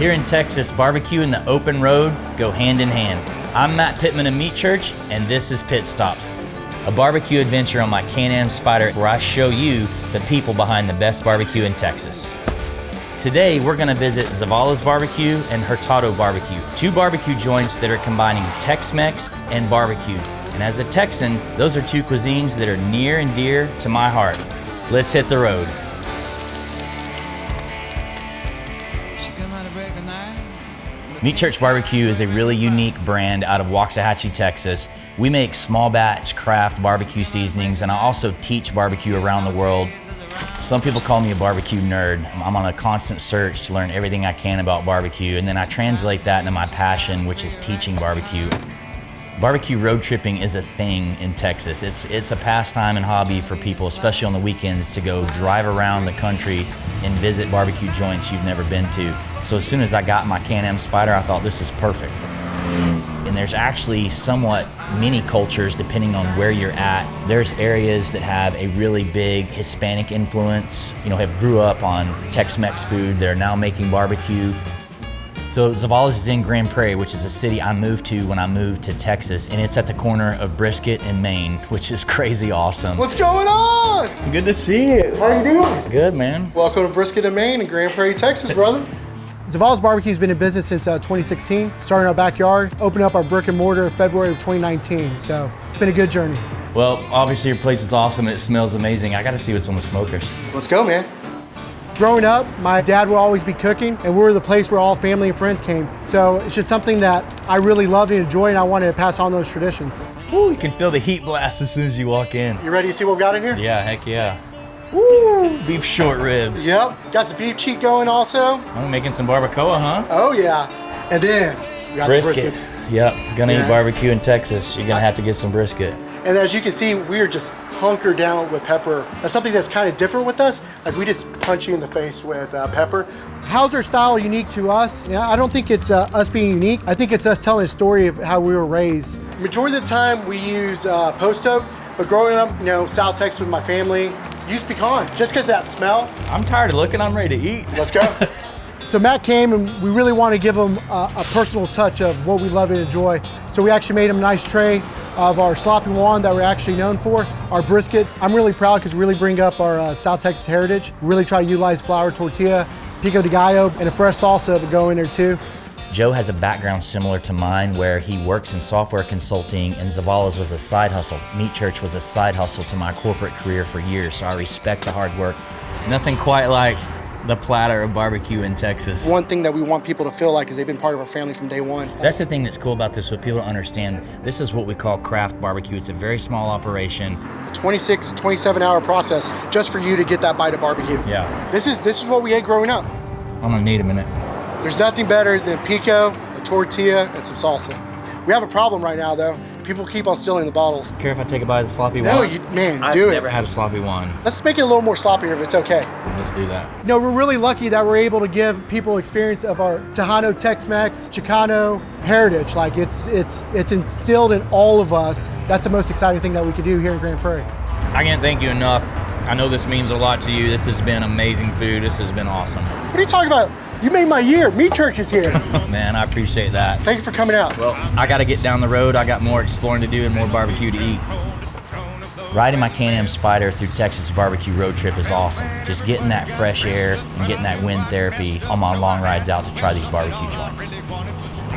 Here in Texas, barbecue and the open road go hand in hand. I'm Matt Pittman Meat Church, and this is Pitt Stops, a barbecue adventure on my Can-Am Spyder where I show you the people behind the best barbecue in Texas. Today, we're gonna visit Zavala's Barbecue and Hurtado Barbecue, two barbecue joints that are combining Tex-Mex and barbecue. And as a Texan, those are two cuisines that are near and dear to my heart. Let's hit the road. Meat Church Barbecue is a really unique brand out of Waxahachie, Texas. We make small batch craft barbecue seasonings, and I also teach barbecue around the world. Some people call me a barbecue nerd. I'm on a constant search to learn everything I can about barbecue, and then I translate that into my passion, which is teaching barbecue. Barbecue road tripping is a thing in Texas. It's a pastime and hobby for people, especially on the weekends, to go drive around the country and visit barbecue joints you've never been to. So as soon as I got my Can-Am Spyder, I thought this is perfect. And there's actually somewhat mini cultures depending on where you're at. There's areas that have a really big Hispanic influence, have grew up on Tex-Mex food. They're now making barbecue. So Zavala's is in Prairie, which is a city I moved to when I moved to Texas, and it's at the corner of Brisket and Maine, which is crazy awesome. What's going on? Good to see you. How you doing? Good, man. Welcome to Brisket and Maine in Prairie, Texas, brother. Zavala's Barbecue has been in business since 2016. Started in our backyard, opened up our brick and mortar February of 2019. So it's been a good journey. Well, obviously your place is awesome. It smells amazing. I got to see what's on the smokers. Let's go, man. Growing up, my dad would always be cooking, and we were the place where all family and friends came. So it's just something that I really loved and enjoyed, and I wanted to pass on those traditions. Ooh, you can feel the heat blast as soon as you walk in. You ready to see what we got in here? Yeah, heck yeah. Woo! Beef short ribs. Yep, got some beef cheek going also. I'm making some barbacoa, huh? Oh yeah, and then we got brisket. The briskets. Yep, gonna eat barbecue in Texas. You're gonna have to get some brisket. And as you can see, we are just hunkered down with pepper. That's something that's kind of different with us. Like we just punch you in the face with pepper. How's our style unique to us? I don't think it's us being unique. I think it's us telling a story of how we were raised. Majority of the time we use post oak, but growing up, South Texas with my family, use pecan, just because that smell. I'm tired of looking, I'm ready to eat. Let's go. So Matt came and we really want to give him a personal touch of what we love and enjoy. So we actually made him a nice tray of our sloppy wand that we're actually known for, our brisket. I'm really proud because we really bring up our South Texas heritage. We really try to utilize flour tortilla, pico de gallo, and a fresh salsa to go in there too. Joe has a background similar to mine where he works in software consulting, and Zavala's was a side hustle. Meat Church was a side hustle to my corporate career for years, so I respect the hard work. Nothing quite like the platter of barbecue in Texas. One thing that we want people to feel like is they've been part of our family from day one. That's the thing that's cool about this, what people don't understand. This is what we call craft barbecue. It's a very small operation. A 26, 27-hour process just for you to get that bite of barbecue. Yeah. This is what we ate growing up. I'm gonna need a minute. There's nothing better than pico, a tortilla, and some salsa. We have a problem right now though. People keep on stealing the bottles. Care if I take a bite of the sloppy No, one? do it. I've never had a sloppy one. Let's make it a little more sloppier if it's okay. Let's do that. We're really lucky that we're able to give people experience of our Tejano, Tex-Mex, Chicano heritage. Like it's instilled in all of us. That's the most exciting thing that we could do here in Prairie. I can't thank you enough. I know this means a lot to you. This has been amazing food. This has been awesome. What are you talking about? You made my year. Meat Church is here. Man, I appreciate that. Thank you for coming out. Well, I got to get down the road. I got more exploring to do and more barbecue to eat. Riding my Can-Am Spyder through Texas barbecue road trip is awesome. Just getting that fresh air and getting that wind therapy on my long rides out to try these barbecue joints.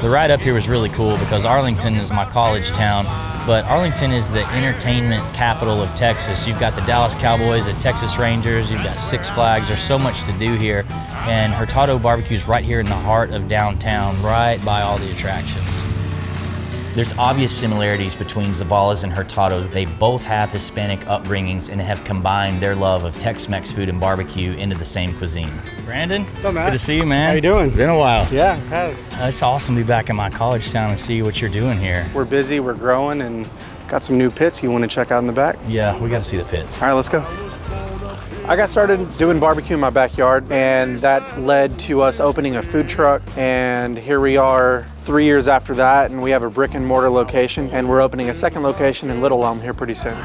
The ride up here was really cool because Arlington is my college town, but Arlington is the entertainment capital of Texas. You've got the Dallas Cowboys, the Texas Rangers, you've got Six Flags. There's so much to do here, and Hurtado Barbecue is right here in the heart of downtown, right by all the attractions. There's obvious similarities between Zavala's and Hurtado's. They both have Hispanic upbringings and have combined their love of Tex-Mex food and barbecue into the same cuisine. Brandon, what's up, Matt? Good to see you, man. How you doing? Been a while. Yeah, it has. It's awesome to be back in my college town and see what you're doing here. We're busy, we're growing, and got some new pits you want to check out in the back? Yeah, we got to see the pits. All right, let's go. I got started doing barbecue in my backyard, and that led to us opening a food truck, and here we are 3 years after that, and we have a brick and mortar location, and we're opening a second location in Little Elm here pretty soon.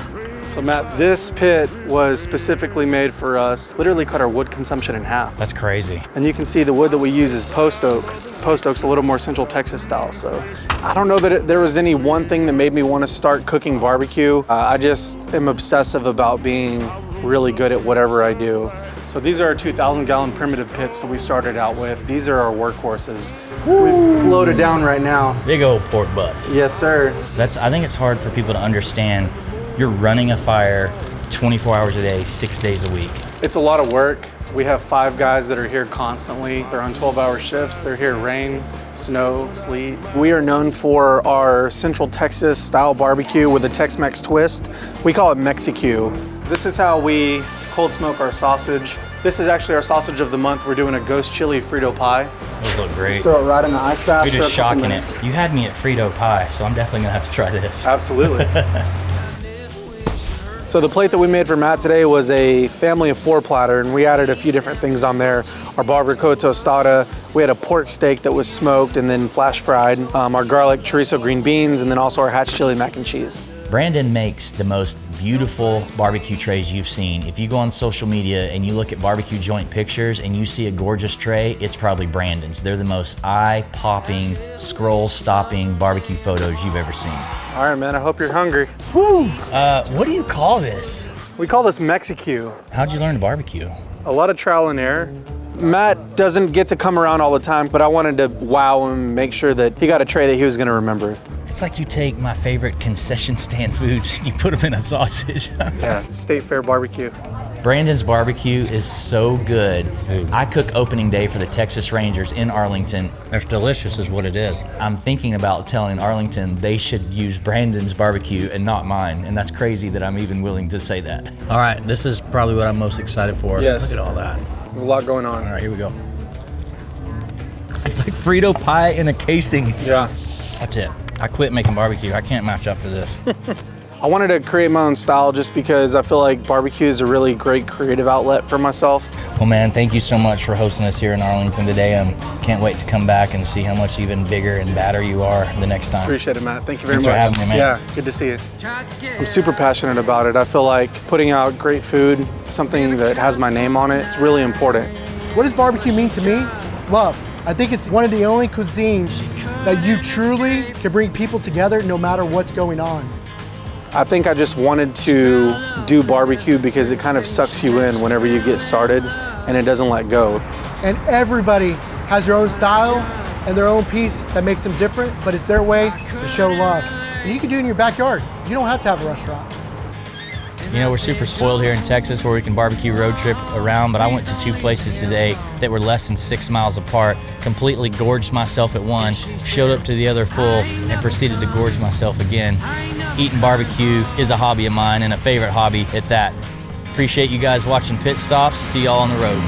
So Matt, this pit was specifically made for us. Literally cut our wood consumption in half. That's crazy. And you can see the wood that we use is post oak. Post oak's a little more Central Texas style. So I don't know that there was any one thing that made me want to start cooking barbecue. I just am obsessive about being really good at whatever I do. So these are our 2,000-gallon primitive pits that we started out with. These are our workhorses. It's loaded down right now. Big old pork butts. Yes, sir. I think it's hard for people to understand. You're running a fire 24 hours a day, 6 days a week. It's a lot of work. We have 5 guys that are here constantly. They're on 12-hour shifts. They're here rain, snow, sleet. We are known for our Central Texas style barbecue with a Tex-Mex twist. We call it Mexique. This is how we cold smoke our sausage. This is actually our sausage of the month. We're doing a ghost chili Frito pie. Those look great. Just throw it right in the ice bath. You're just shocking it. You had me at Frito pie, so I'm definitely gonna have to try this. Absolutely. So the plate that we made for Matt today was a family of 4 platter, and we added a few different things on there. Our barbacoa tostada, we had a pork steak that was smoked and then flash fried, our garlic chorizo green beans, and then also our hatch chili mac and cheese. Brandon makes the most beautiful barbecue trays you've seen. If you go on social media and you look at barbecue joint pictures and you see a gorgeous tray, it's probably Brandon's. They're the most eye-popping, scroll-stopping barbecue photos you've ever seen. All right, man, I hope you're hungry. Woo! What do you call this? We call this Mexique. How'd you learn to barbecue? A lot of trial and error. Matt doesn't get to come around all the time, but I wanted to wow him, make sure that he got a tray that he was gonna remember. It's like you take my favorite concession stand foods and you put them in a sausage. Yeah, State Fair barbecue. Brandon's barbecue is so good. I cook opening day for the Texas Rangers in Arlington. It's delicious is what it is. I'm thinking about telling Arlington they should use Brandon's barbecue and not mine, and that's crazy that I'm even willing to say that. All right, this is probably what I'm most excited for. Yes. Look at all that. There's a lot going on. All right, here we go. It's like Frito pie in a casing. Yeah. That's it. I quit making barbecue. I can't match up to this. I wanted to create my own style just because I feel like barbecue is a really great creative outlet for myself. Well, man, thank you so much for hosting us here in Arlington today. Can't wait to come back and see how much even bigger and badder you are the next time. Appreciate it, Matt. Thank you very Thanks much. for having me, man. Yeah, good to see you. I'm super passionate about it. I feel like putting out great food, something that has my name on it, it's really important. What does barbecue mean to me? Love. I think it's one of the only cuisines that you truly can bring people together no matter what's going on. I think I just wanted to do barbecue because it kind of sucks you in whenever you get started and it doesn't let go. And everybody has their own style and their own piece that makes them different, but it's their way to show love. And you can do it in your backyard. You don't have to have a restaurant. You know, we're super spoiled here in Texas where we can barbecue road trip around, but I went to 2 places today that were less than 6 miles apart, completely gorged myself at one, showed up to the other full, and proceeded to gorge myself again. Eating barbecue is a hobby of mine and a favorite hobby at that. Appreciate you guys watching Pit Stops. See y'all on the road.